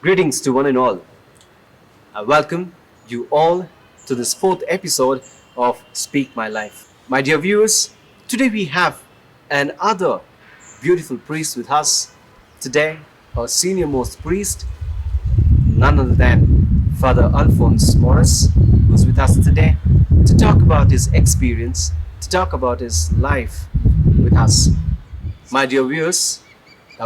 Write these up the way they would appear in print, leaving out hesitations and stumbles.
Greetings to one and all. I welcome you all to this fourth episode of Speak My Life. My dear viewers, today we have another beautiful priest with us. Today, our senior most priest, none other than Father Alphonse Moras, who's with us today to talk about his experience, to talk about his life with us. My dear viewers,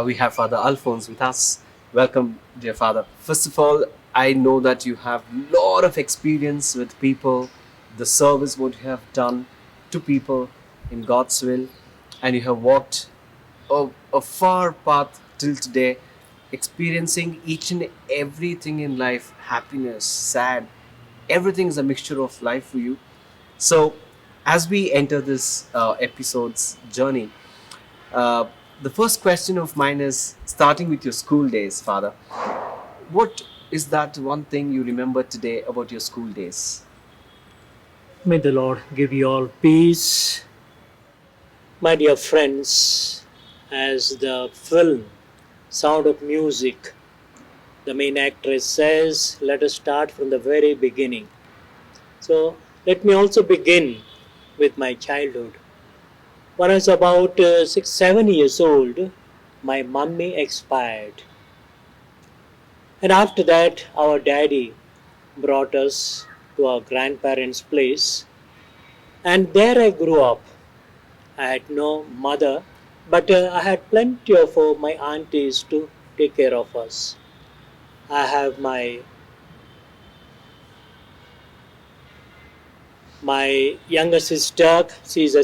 we have Father Alphonse with us. Welcome, dear Father. First of all, I know that you have a lot of experience with people, the service what you have done to people in God's will, and you have walked a far path till today, experiencing each and everything in life, happiness, sad, everything is a mixture of life for you. So, as we enter this episode's journey, uh, the first question of mine is starting with your school days, Father. What is that one thing you remember today about your school days? May the Lord give you all peace. My dear friends, as the film Sound of Music, the main actress says, let us start from the very beginning. So let me also begin with my childhood. When I was about 6, 7 years old, my mummy expired. And after that, our daddy brought us to our grandparents' place. And there I grew up. I had no mother, but I had plenty of my aunties to take care of us. I have my younger sister. She's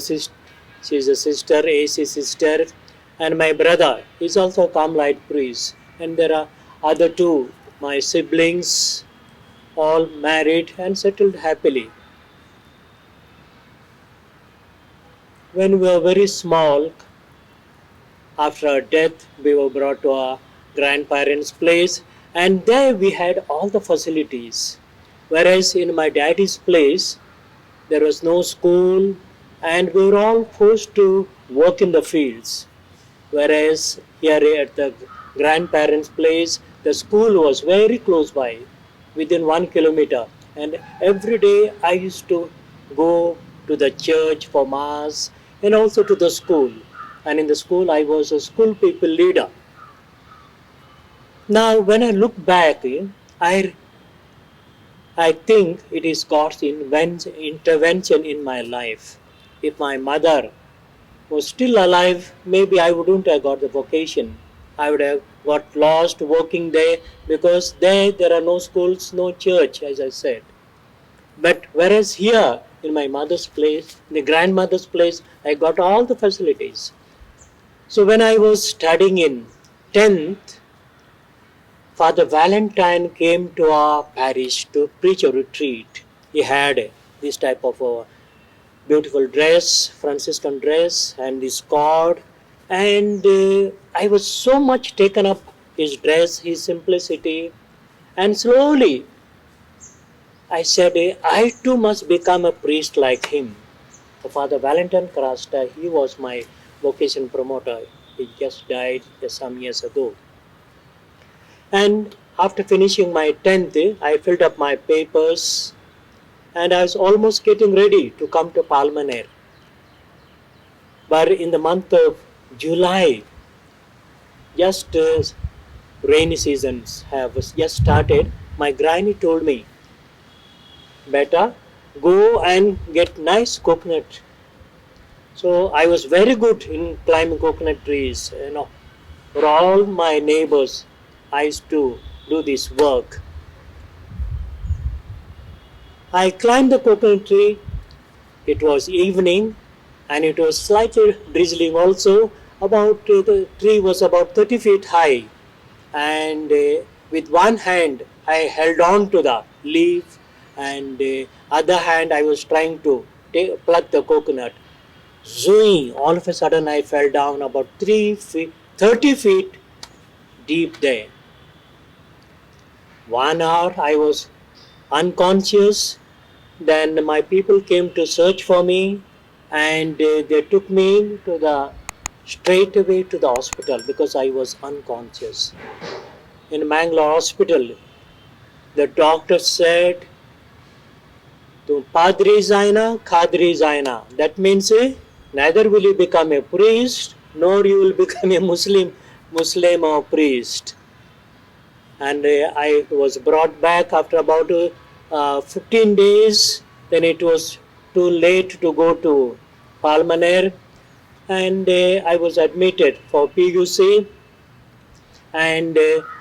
a sister, AC sister, and my brother is also a Carmelite priest. And there are other two, my siblings, all married and settled happily. When we were very small, after our death, we were brought to our grandparents' place, and there we had all the facilities. Whereas in my daddy's place, there was no school, and we were all forced to work in the fields. Whereas here at the grandparents' place, the school was very close by, within 1 kilometer, and every day I used to go to the church for mass and also to the school. And in the school, I was a school people leader. Now, when I look back, I I think it is God's intervention in my life. If my mother was still alive, maybe I wouldn't have got the vocation. I would have got lost working there because there are no schools, no church, as I said. But whereas here, in my mother's place, in the grandmother's place, I got all the facilities. So when I was studying in 10th, Father Valentine came to our parish to preach a retreat. He had this type of a beautiful dress, Franciscan dress, and this cord. And I was so much taken up his dress, his simplicity. And slowly I said, I too must become a priest like him. Father Valentine Krasta, he was my vocation promoter. He just died some years ago. And after finishing my 10th, I filled up my papers and I was almost getting ready to come to Palmaner. But in the month of July, just rainy seasons have just started, my granny told me, better go and get nice coconut. So I was very good in climbing coconut trees. For all my neighbors, I used to do this work. I climbed the coconut tree. It was evening and it was slightly drizzling also. The tree was about 30 feet high, and with one hand I held on to the leaf, and other hand I was trying to pluck the coconut. Zoom! All of a sudden I fell down about 30 feet deep there. 1 hour I was unconscious. Then my people came to search for me, and they took me straight away to the hospital because I was unconscious. in Mangalore hospital. The doctor said, "Tu padri zaina, khadri zaina." That means neither will you become a priest nor you will become a Muslim or priest. And I was brought back after about 15 days. Then it was too late to go to Palmaner, and I was admitted for PUC, and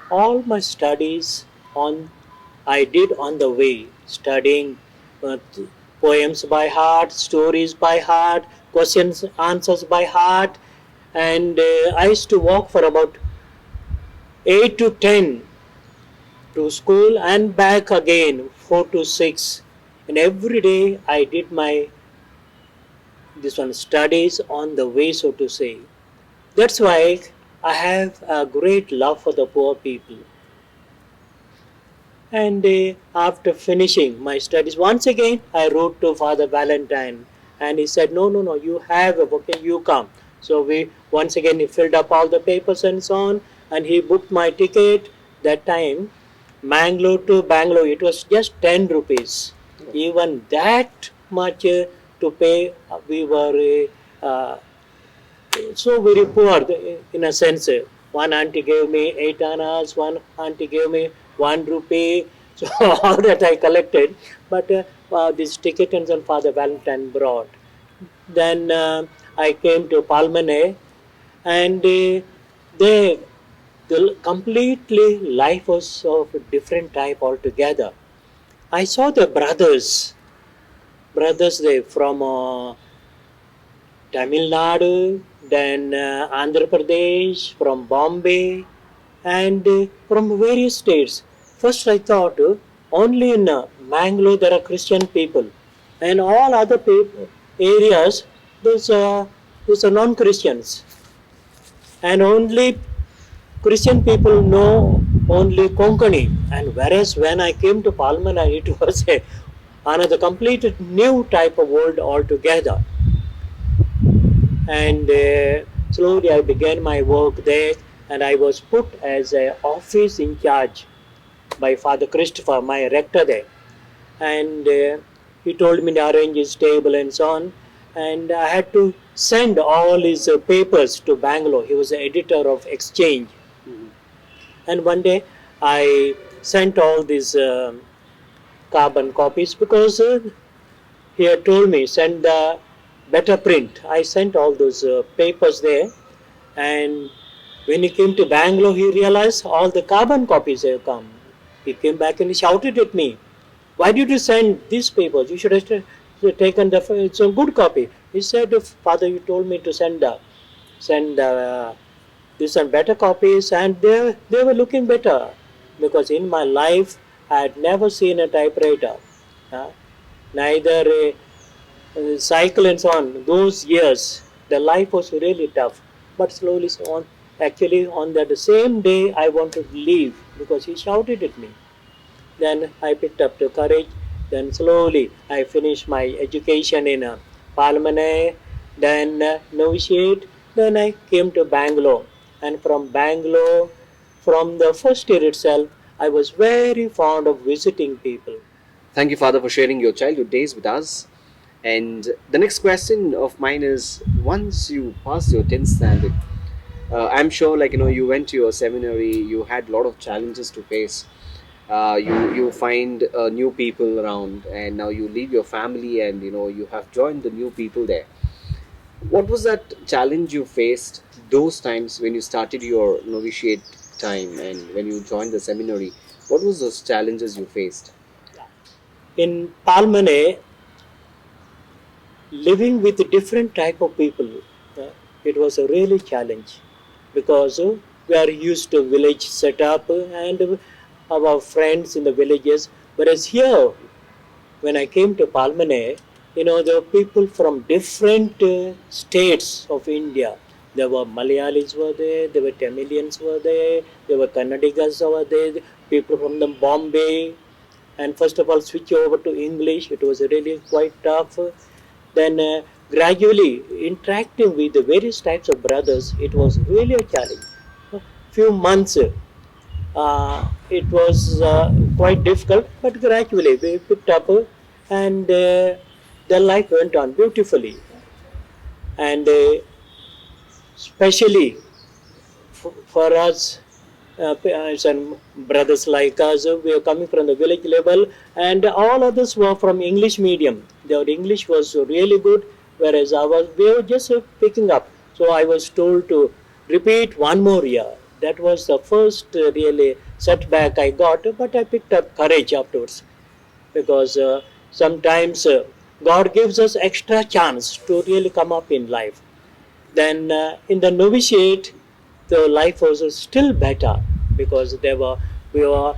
all my studies on I did on the way, studying poems by heart, stories by heart, questions answers by heart, and I used to walk for about 8 to 10 to school and back again 4 to 6, and every day I did my this one studies on the way, so to say. That's why I have a great love for the poor people. And after finishing my studies, once again I wrote to Father Valentine, and he said, "No, no, no, you have a vocation, you come." So we once again he filled up all the papers and so on, and he booked my ticket. That time, Mangalore to Bangalore, it was just 10 rupees. Even that much to pay, we were so very poor in a sense. One auntie gave me 8 annas, one auntie gave me 1 rupee. So all that I collected, but this ticket and son Father Valentine brought. Then I came to Palmane, and they the completely life was of a different type altogether. I saw the brothers they from Tamil Nadu, then Andhra Pradesh, from Bombay, and from various states. First, I thought only in Mangalore there are Christian people, and all other areas there's non-Christians, and only Christian people know only Konkani. And whereas when I came to Palmana, it was another complete new type of world altogether. And slowly I began my work there, and I was put as an office in charge by Father Christopher, my rector there. And he told me to arrange his table and so on, and I had to send all his papers to Bangalore. He was the editor of Exchange. And one day I sent all these carbon copies because he had told me send the better print. I sent all those papers there, and when he came to Bangalore, he realized all the carbon copies have come. He came back and he shouted at me, "Why did you send these papers? You should have taken it's a good copy." He said, "Father, you told me to send these are better copies," and they were looking better, because in my life I had never seen a typewriter, neither a cycle and so on. Those years, the life was really tough. But slowly so on. Actually, on that same day, I wanted to leave because he shouted at me. Then I picked up the courage. Then slowly I finished my education in Palmane, then novitiate. Then I came to Bangalore, and from Bangalore, from the first year itself, I was very fond of visiting people. Thank you, Father, for sharing your childhood days with us. And the next question of mine is, once you passed your 10th standard, I'm sure, like, you went to your seminary, you had a lot of challenges to face. You find new people around, and now you leave your family, and you have joined the new people there. What was that challenge you faced those times when you started your novitiate time and when you joined the seminary? What was those challenges you faced? In Palmane, living with different type of people, it was a really challenge, because we are used to village setup and our friends in the villages. Whereas here, when I came to Palmane, there were people from different states of India. There were Malayalis were there were Tamilians were there were Kannadigas were there, people from the Bombay. And first of all, switch over to English. It was really quite tough. Then gradually interacting with the various types of brothers, it was really a challenge. Few months It was quite difficult, but gradually we picked up, and the life went on beautifully. And especially for us, and brothers like us, we are coming from the village level, and all others were from English medium. Their English was really good, whereas we were just picking up. So I was told to repeat one more year. That was the first really setback I got, but I picked up courage afterwards, because sometimes God gives us extra chance to really come up in life. Then in the novitiate, the life was still better, because we were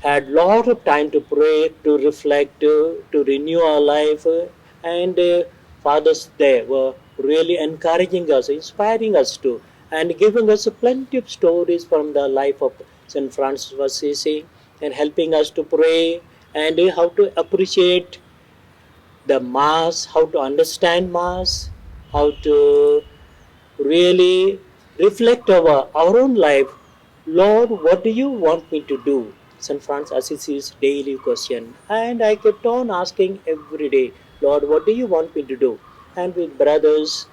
had lot of time to pray, to reflect, to renew our life, and fathers there were really encouraging us, inspiring us to, and giving us plenty of stories from the life of Saint Francis of Assisi, and helping us to pray, and how to appreciate the Mass, how to understand Mass, how to really reflect our own life. Lord, what do you want me to do? St. Francis Assisi's daily question. And I kept on asking every day, Lord, what do you want me to do? And with brothers,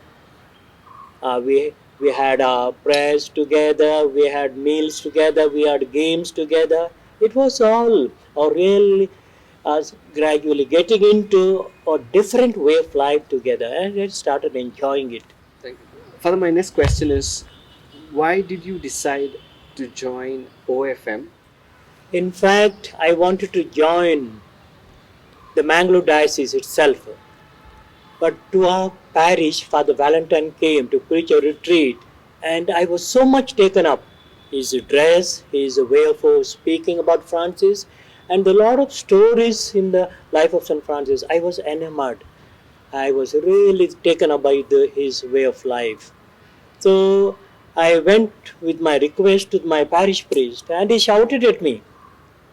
we had prayers together, we had meals together, we had games together. It was all really us gradually getting into a different way of life together, and I started enjoying it. Thank you. Father, my next question is, why did you decide to join OFM? In fact, I wanted to join the Mangalore diocese itself, but to our parish, Father Valentine came to preach a retreat, and I was so much taken up. His dress, his way of speaking about Francis, and a lot of stories in the life of St. Francis. I was enamored. I was really taken up by his way of life. So I went with my request to my parish priest, and he shouted at me.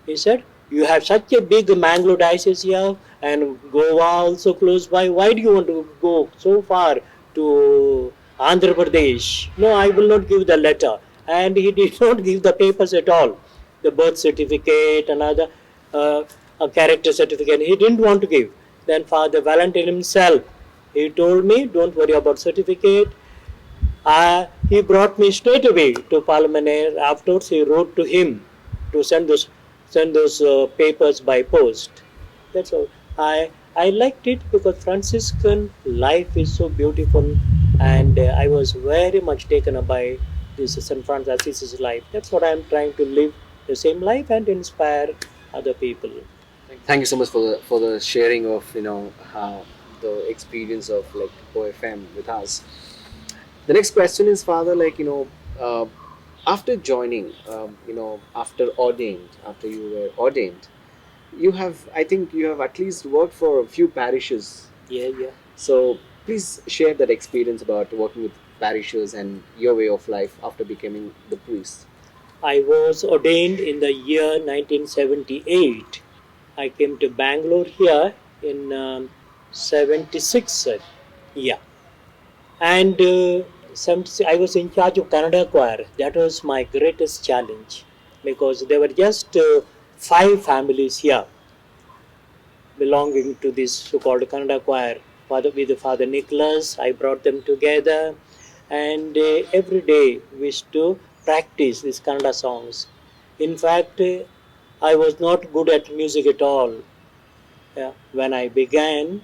He said, "You have such a big Mangalore diocese here, and Goa also close by. Why do you want to go so far to Andhra Pradesh?" No, I will not give the letter. And he did not give the papers at all. The birth certificate, another a character certificate, he didn't want to give. Then Father Valentine himself, he told me, "Don't worry about certificate." He brought me straight away to Parliament. Afterwards, he wrote to him to send those papers by post. That's all. I liked it because Franciscan life is so beautiful, and I was very much taken up by this Saint Francis Assisi's life. That's what I'm trying to live the same life and inspire other people. Thank you so much for the sharing of how the experience of like OFM with us. The next question is, Father, after joining, after you were ordained, you have, I think, you have at least worked for a few parishes. Yeah, yeah. So please share that experience about working with parishes and your way of life after becoming the priest. I was ordained in the year 1978. I came to Bangalore here in 76. Yeah. And I was in charge of Kannada choir. That was my greatest challenge, because there were just five families here belonging to this so-called Kannada choir. With Father Nicholas, I brought them together, and every day we used to practice these Kannada songs. In fact, I was not good at music at all. When I began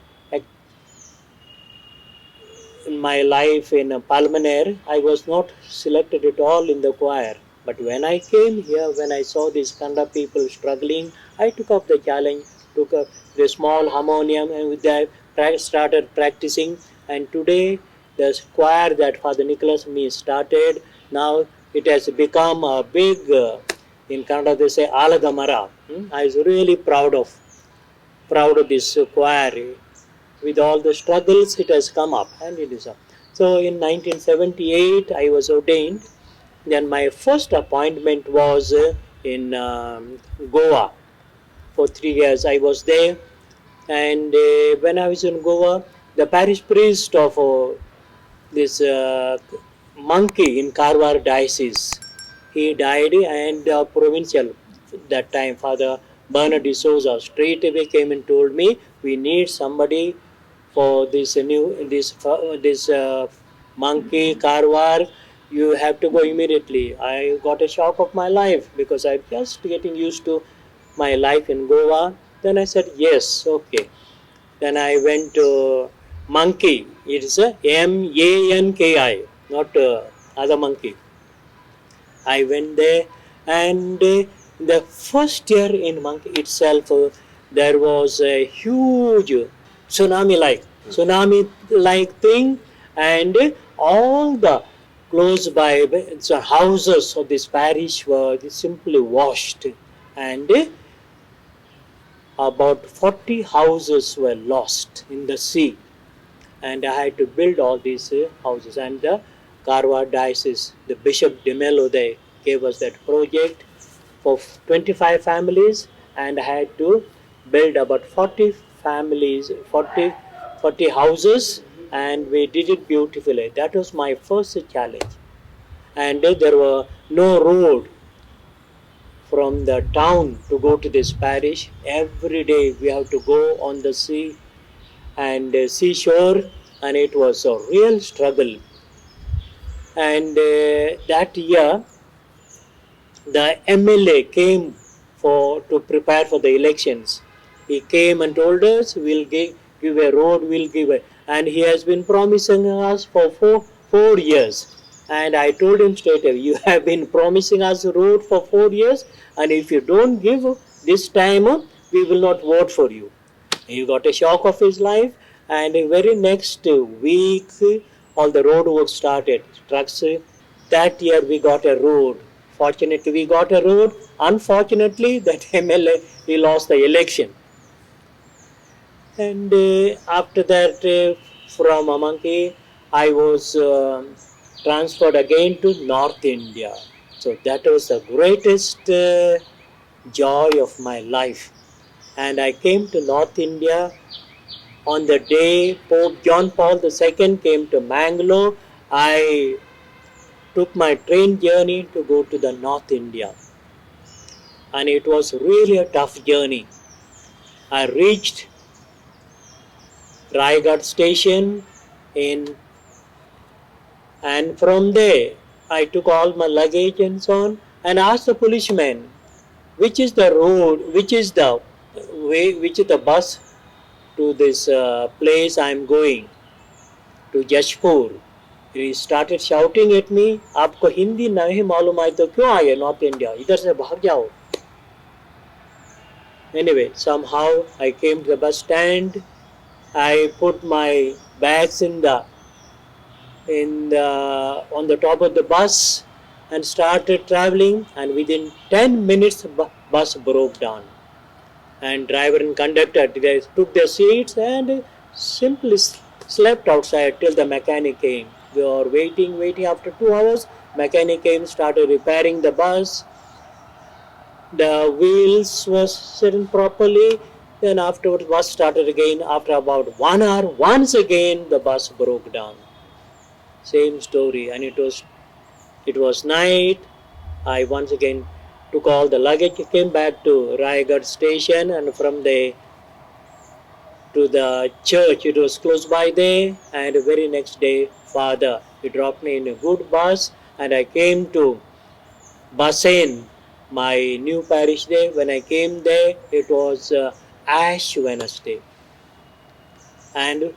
in my life in Palmaner, I was not selected at all in the choir. But when I came here, when I saw these Kannada people struggling, I took up the challenge, took up the small harmonium, and with that started practicing. And today, the choir that Father Nicholas me started, now it has become a big, in Kannada they say, Alagamara. I was really proud of this choir. With all the struggles, it has come up, and it is up. So in 1978, I was ordained. Then my first appointment was in Goa. For 3 years I was there, and when I was in Goa, the parish priest of this monkey in Karwar diocese, he died, and provincial that time, Father Bernard de Souza, straight away came and told me, we need somebody for this monkey Karwar. You have to go immediately. I got a shock of my life because I'm just getting used to my life in Goa. Then I said yes, okay. Then I went to Monkey. It's a Manki, not other monkey. I went there, and the first year in Monkey itself, there was a huge tsunami like thing, and all the close by so houses of this parish were simply washed, and about 40 houses were lost in the sea, and I had to build all these houses. And the Karwar diocese, the Bishop de Mello, they gave us that project for 25 families, and I had to build about 40 families, 40 houses, and we did it beautifully. That was my first challenge. And there were no road from the town to go to this parish. Every day we have to go on the sea and seashore, and it was a real struggle. And that year the MLA came for to prepare for the elections. He came and told us, we'll give a road, we'll give it, and he has been promising us for four years. And I told him straight away, you have been promising us a road for 4 years, and if you don't give this time, we will not vote for you. He got a shock of his life, and the very next week, all the road work started. Trucks. That year we got a road. Fortunately, we got a road. Unfortunately, that MLA, he lost the election. And after that, from Amanki, I was transferred again to North India. So that was the greatest joy of my life. And I came to North India on the day Pope John Paul II came to Bangalore. I took my train journey to go to the North India, and it was really a tough journey. I reached Raigad station in, and from there I took all my luggage and so on, and asked the policeman, which is the road, which is the way, which is the bus to this place I am going, to Jashpur. He started shouting at me, आपको हिंदी नहीं मालूम है तो क्यों आए north India, इधर से भाग जाओ. Anyway, somehow I came to the bus stand. I put my bags on the top of the bus and started traveling. And within 10 minutes, bus broke down. And driver and conductor, they took their seats and simply slept outside till the mechanic came. We were waiting. After 2 hours, mechanic came, started repairing the bus. The wheels were sitting properly. Then afterwards, bus started again. After about 1 hour, once again the bus broke down. Same story, and it was night. I once again took all the luggage, came back to Raigad station, and from there to the church. It was close by there, and the very next day, Father, he dropped me in a good bus, and I came to Basen, my new parish there. When I came there, it was Ash Wednesday, and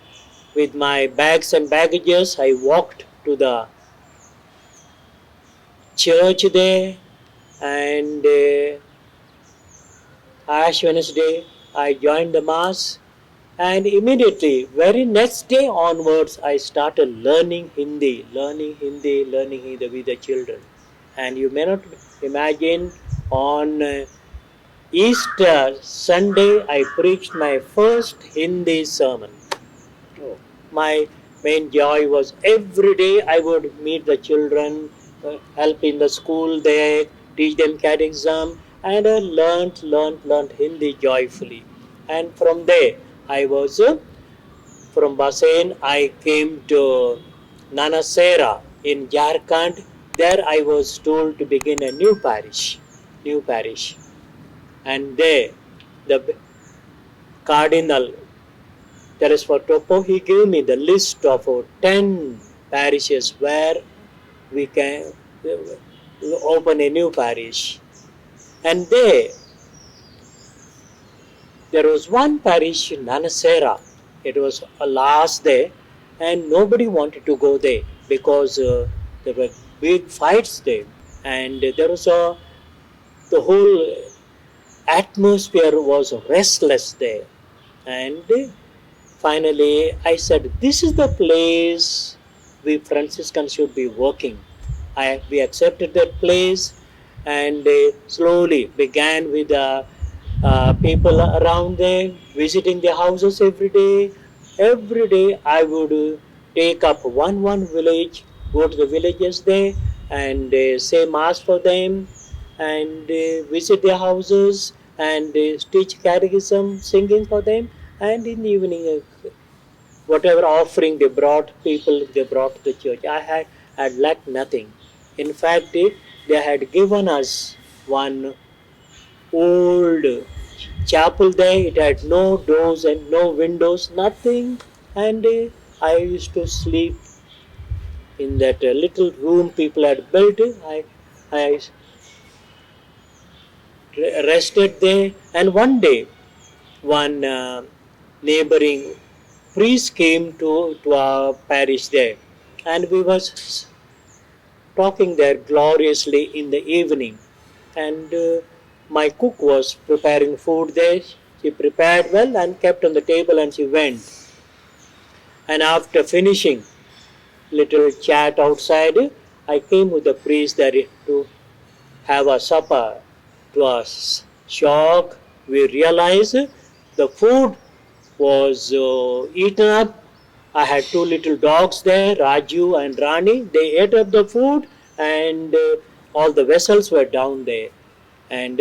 with my bags and baggages, I walked to the church there, and Ash Wednesday, I joined the Mass, and immediately, very next day onwards, I started learning Hindi with the children. And you may not imagine, on Easter Sunday, I preached my first Hindi sermon. My main joy was every day I would meet the children, help in the school there, teach them catechism, and I learned Hindi joyfully. And from there, I was from Basen, I came to Nanasera in Jharkhand, there I was told to begin a new parish, and there the cardinal Teresford Topo, he gave me the list of 10 parishes where we can open a new parish. And there was one parish in Nanasera. It was a last day, and nobody wanted to go there because there were big fights there, and there was the whole atmosphere was restless there. And finally, I said, "This is the place we Franciscans should be working." We accepted that place, and slowly began with people around there, visiting the houses every day. Every day, I would take up one village, go to the villages there, and say mass for them, and visit their houses, and teach catechism, singing for them, and in the evening, whatever offering they brought to the church. I had lacked nothing. In fact, they had given us one old chapel there. It had no doors and no windows, nothing. And I used to sleep in that little room people had built. I rested there. And one day, one neighboring priest came to our parish there, and we was talking there gloriously in the evening. And my cook was preparing food there. She prepared well and kept on the table, and she went. And after finishing little chat outside, I came with the priest there to have a supper. To our shock, we realized the food was eaten up. I had two little dogs there, Raju and Rani. They ate up the food, and all the vessels were down there. And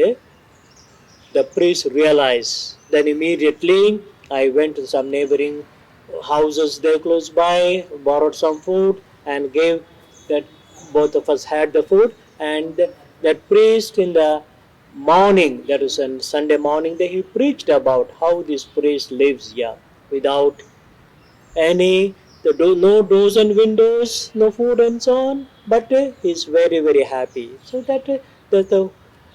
the priest realized. Then immediately I went to some neighboring houses there close by, borrowed some food, and gave that. Both of us had the food. And that priest in the morning, that was on Sunday morning, he preached about how this priest lives here without any no doors and windows, no food and so on, but he's very happy. So that's the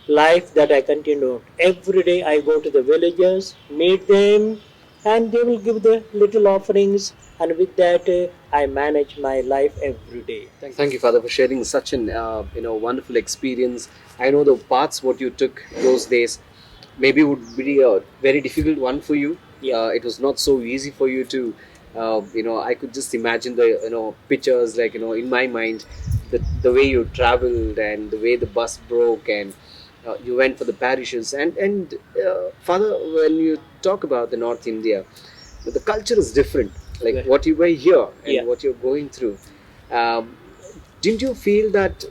life that I continue. Every day I go to the villages, meet them, and they will give the little offerings, and with that I manage my life every day. Thank you, Father, for sharing such an wonderful experience. I know the paths what you took those days maybe would be a very difficult one for you. Yeah. It was not so easy for you to, I could just imagine the pictures like in my mind, the way you traveled and the way the bus broke and you went for the parishes and Father, when you talk about the North India, the culture is different. Like Yeah. what you were here and Yeah. what you're going through. Um, didn't you feel that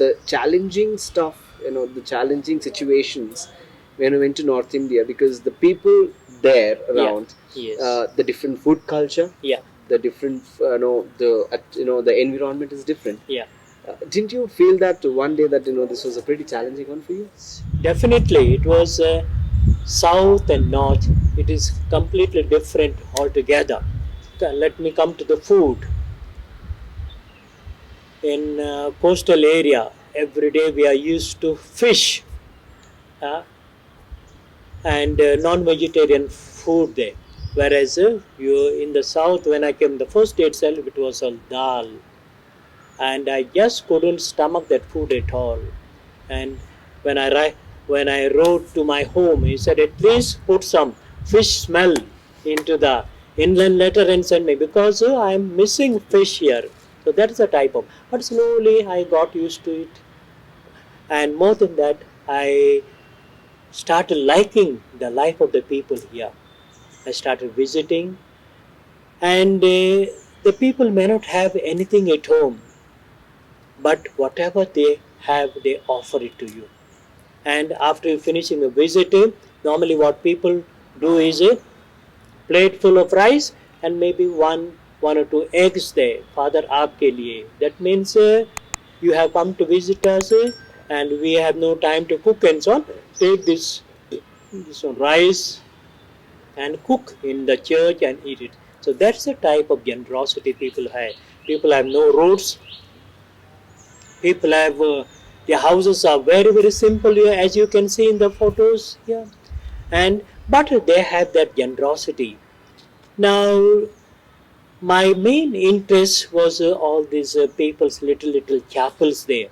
the challenging stuff, the challenging situations when I went to North India, because the people there around, Yes. the different food culture, Yeah. the different, the environment is different. Yeah. Didn't you feel that one day that this was a pretty challenging one for you? Definitely, it was south and north. It is completely different altogether. Let me come to the food. In coastal area, every day we are used to fish uh, and non-vegetarian food there. Whereas you in the south, when I came the first day itself, it was all dal, and I just couldn't stomach that food at all. And when when I wrote to my home, he said, at least put some fish smell into the inland letter and send me, because I'm missing fish here. So that's the type of. But slowly I got used to it, and more than that, I started liking the life of the people here. I started visiting, and the people may not have anything at home, but whatever they have, they offer it to you. And after finishing a visit, normally what people do is a plate full of rice and maybe one one or two eggs there, Father aapke liye. That means you have come to visit us and we have no time to cook and so on. Take this rice and cook in the church and eat it. So that's the type of generosity people have. People have no roads. People have their houses are very very simple, as you can see in the photos. Yeah, and but they have that generosity. Now, my main interest was all these people's little chapels there.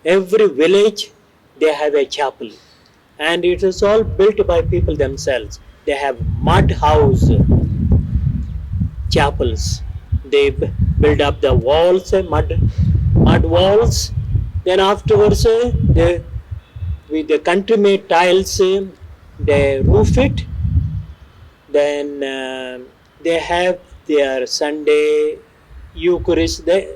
Every village they have a chapel, and it is all built by people themselves. They have mud house chapels. They build up the walls, mud walls. Then afterwards, they with the country made tiles, they roof it. Then they have their Sunday Eucharist there.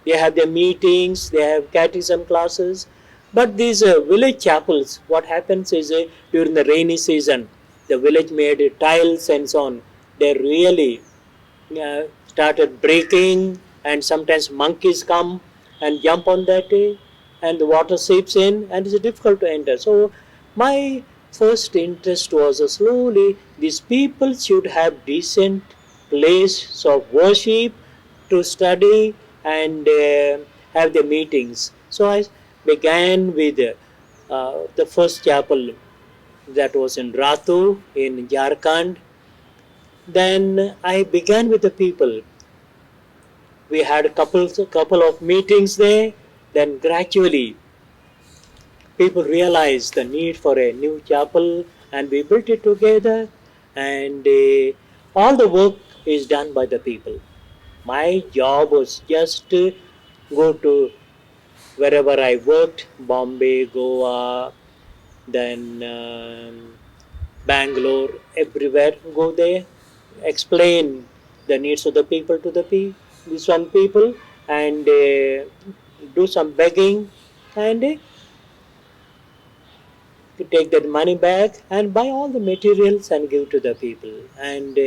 They have their meetings. They have catechism classes. But these village chapels, what happens is during the rainy season, the village made tiles and so on. They really started breaking, and sometimes monkeys come and jump on that, and the water seeps in, and it's difficult to enter. So my first interest was slowly these people should have decent place of worship to study and have their meetings. So I began with the first chapel that was in Ratu in Jharkhand. Then I began with the people. We had a couple of meetings there. Then gradually people realized the need for a new chapel, and we built it together. And all the work is done by the people. My job was just to go to wherever I worked, Bombay, Goa, then Bangalore, everywhere, go there, explain the needs of the people to the this one people, and do some begging, and to take that money back and buy all the materials and give to the people. And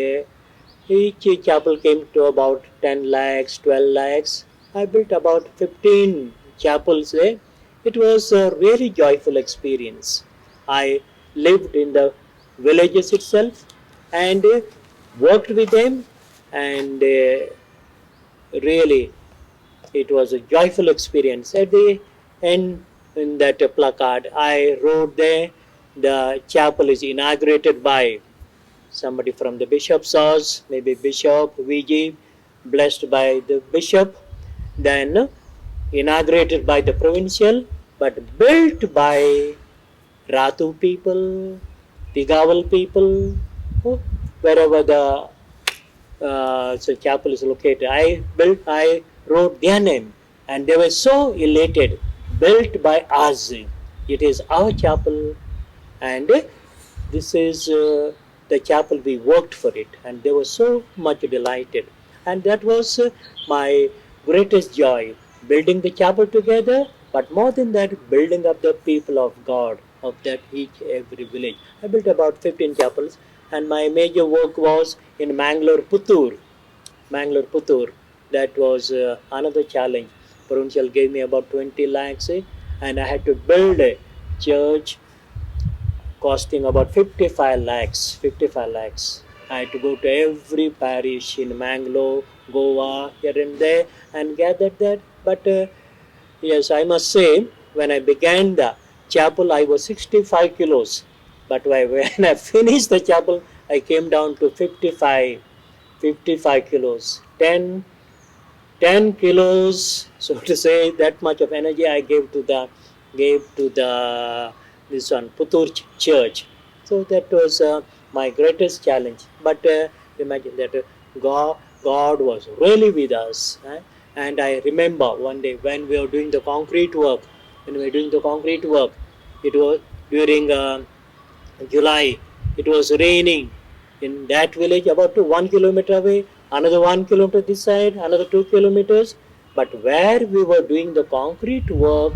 each chapel came to about 10 lakhs, 12 lakhs. I built about 15 chapels there. It was a really joyful experience. I lived in the villages itself and worked with them, and really it was a joyful experience. At the end, in that placard, I wrote there, the chapel is inaugurated by somebody from the bishop's house, maybe Bishop VG, blessed by the bishop, then inaugurated by the provincial, but built by Ratu people, Tigawal people, wherever the so chapel is located. I wrote their name, and they were so elated. Built by us, it is our chapel, and this is the chapel. We worked for it, and they were so much delighted, and that was my greatest joy, building the chapel together. But more than that, building up the people of God of that each every village. I built about 15 chapels, and my major work was in Mangalore, Puttur. That was another challenge. Provincial gave me about 20 lakhs, and I had to build a church costing about 55 lakhs. 55 lakhs. I had to go to every parish in Mangalore, Goa, here and there, and gather that. But yes, I must say, when I began the chapel, I was 65 kilos. But when I finished the chapel, I came down to 55 kilos. 10 kilos, so to say, that much of energy I gave to the this one Puttur church. So that was my greatest challenge. But imagine that God was really with us. And I remember one day when we were doing the concrete work. It was during July. It was raining in that village about 1 kilometer away. Another 1 kilometer this side, another 2 kilometers. But where we were doing the concrete work,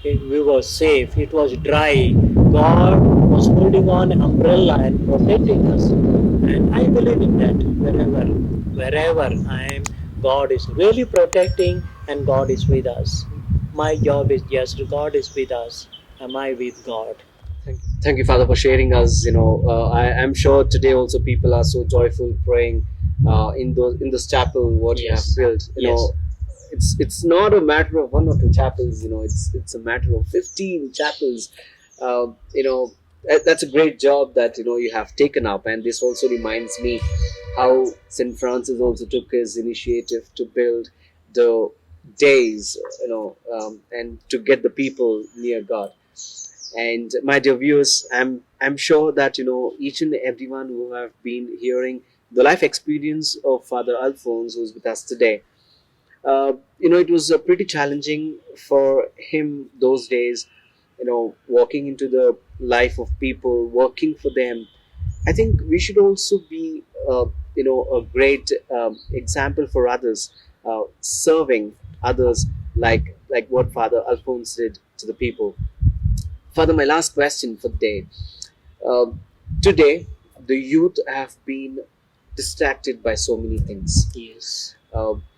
we were safe. It was dry. God was holding holding on umbrella and protecting us. And I believe in that wherever I am, God is really protecting and God is with us. My job is just God is with us. Am I with God? Thank you, Father, for sharing us. I am sure today also people are so joyful praying in this chapel what you have Yes. built. Yes. It's not a matter of one or two chapels. It's a matter of 15 chapels. That's a great job that you have taken up, and this also reminds me how Saint Francis also took his initiative to build the days, and to get the people near God. And my dear viewers, I'm sure that each and everyone who have been hearing the life experience of Father Alphonse, who's with us today, it was pretty challenging for him those days. Walking into the life of people, working for them. I think we should also be, a great example for others, serving others like what Father Alphonse did to the people. Father, my last question for the day. Uh, Today, the youth have been distracted by so many things. Yes.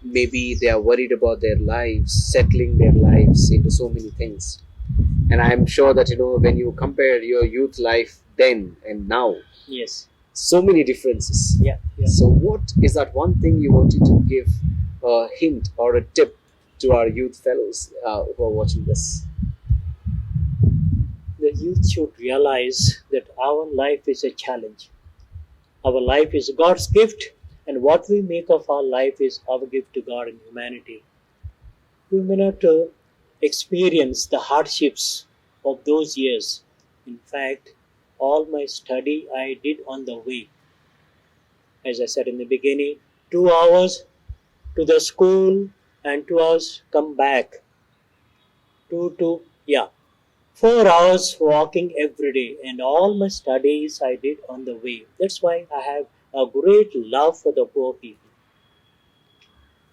Maybe they are worried about their lives, settling their lives into so many things. And I'm sure that, when you compare your youth life then and now, Yes. so many differences. Yeah. Yeah. So, what is that one thing you wanted to give a hint or a tip to our youth fellows who are watching this? The youth should realize that our life is a challenge. Our life is God's gift, and what we make of our life is our gift to God and humanity. We may not experience the hardships of those years. In fact, all my study I did on the way. As I said in the beginning, 2 hours to the school and 2 hours come back. Yeah, 4 hours walking every day, and all my studies I did on the way. That's why I have a great love for the poor people.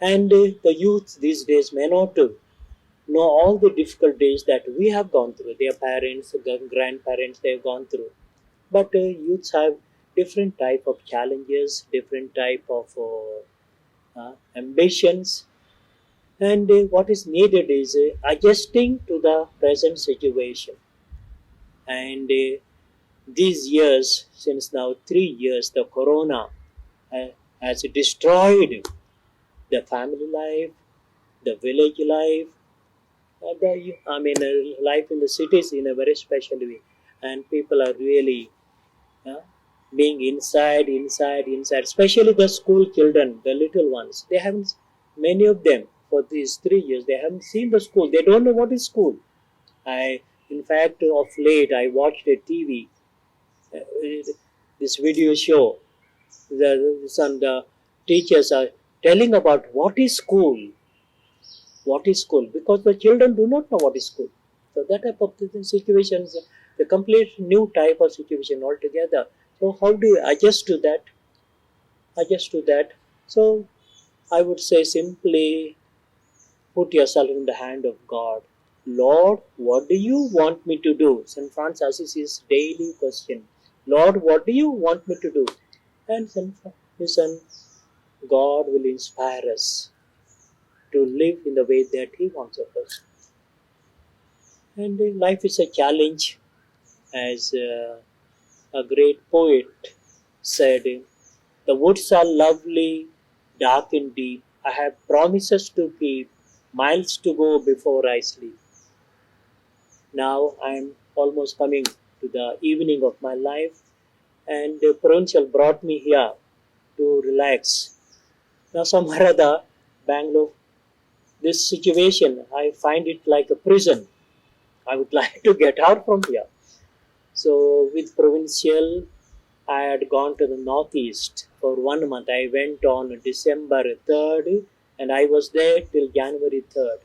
And the youth these days may not know all the difficult days that we have gone through. Their parents, their grandparents, they have gone through. But youths have different type of challenges, different type of ambitions, and what is needed is adjusting to the present situation. And these years, since now 3 years, the corona uh, has destroyed the family life, the village life, life in the cities in a very special way. And people are really uh, being inside, especially the school children, the little ones. They haven't, many of them, for these 3 years, they haven't seen the school. They don't know what is school. In fact, of late, I watched a TV, uh, this video show. The teachers are telling about what is school, because the children do not know what is school. So that type of situations, the complete new type of situation altogether. So how do you adjust to that? So I would say simply put yourself in the hand of God. Lord, what do you want me to do? St. Francis of Assisi's daily question. Lord, what do you want me to do? And listen, God will inspire us to live in the way that He wants of us. And life is a challenge, as a great poet said. The woods are lovely, dark and deep. I have promises to keep, miles to go before I sleep. Now I am almost coming to the evening of my life, and the provincial brought me here to relax. Now, somewhere or other, Bangalore, this situation, I find it like a prison. I would like to get out from here. So, with provincial, I had gone to the northeast for 1 month. I went on December 3rd, and I was there till January 3rd.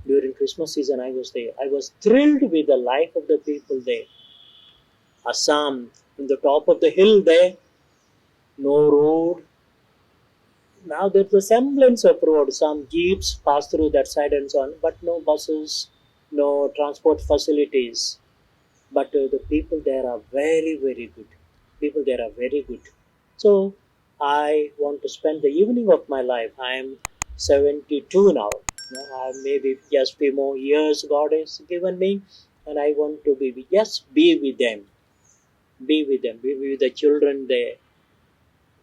During Christmas season, I was there. I was thrilled with the life of the people there. Assam, in the top of the hill there, no road. Now there's a semblance of road. Some jeeps pass through that side and so on, but no buses, no transport facilities. but the people there are very, very good. People there are very good. So I want to spend the evening of my life. I am 72 now. Maybe just few more years God has given me, and I want to just be with them, be with the children there.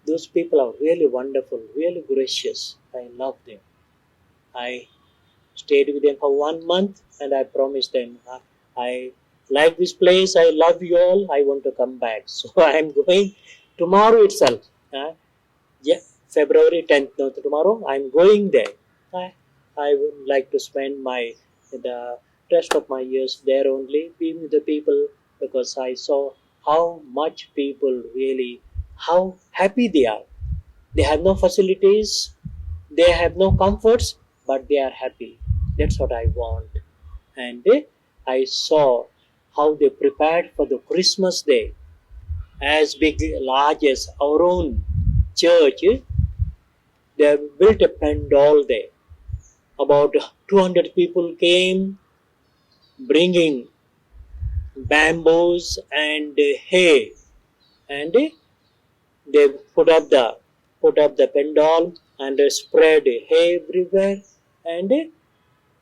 Those people are really wonderful, really gracious. I love them. I stayed with them for 1 month, and I promised them, I like this place, I love you all, I want to come back. So I am going tomorrow itself. Yeah, February 10th, no, tomorrow I am going there. I, I would like to spend the rest of my years there only, being with the people, because I saw how much people really, how happy they are. They have no facilities, they have no comforts, but they are happy. That's what I want. And I saw how they prepared for the Christmas day, as big, large as our own church. They built a pandal there. About 200 people came, bringing bamboos and hay, and they put up the pandal and spread hay everywhere, and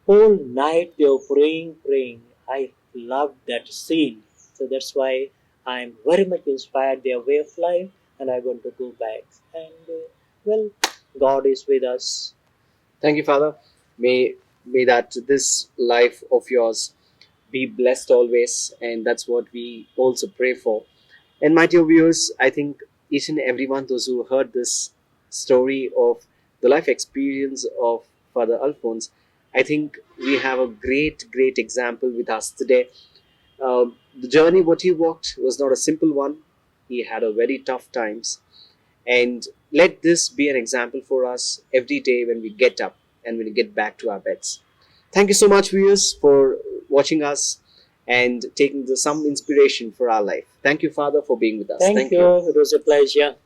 whole night they were praying. I loved that scene. So that's why I'm very much inspired their way of life, and I want to go back. And well, God is with us. Thank you, Father. May that this life of yours be blessed always, and that's what we also pray for. And my dear viewers, I think each and everyone, those who heard this story of the life experience of Father Alphonse, I think we have a great example with us today. The journey what he walked was not a simple one. He had a very tough times, and let this be an example for us every day when we get up and when we get back to our beds. Thank you so much, viewers, for watching us and taking some inspiration for our life. Thank you, Father, for being with us. Thank Thank you. you. It was a pleasure.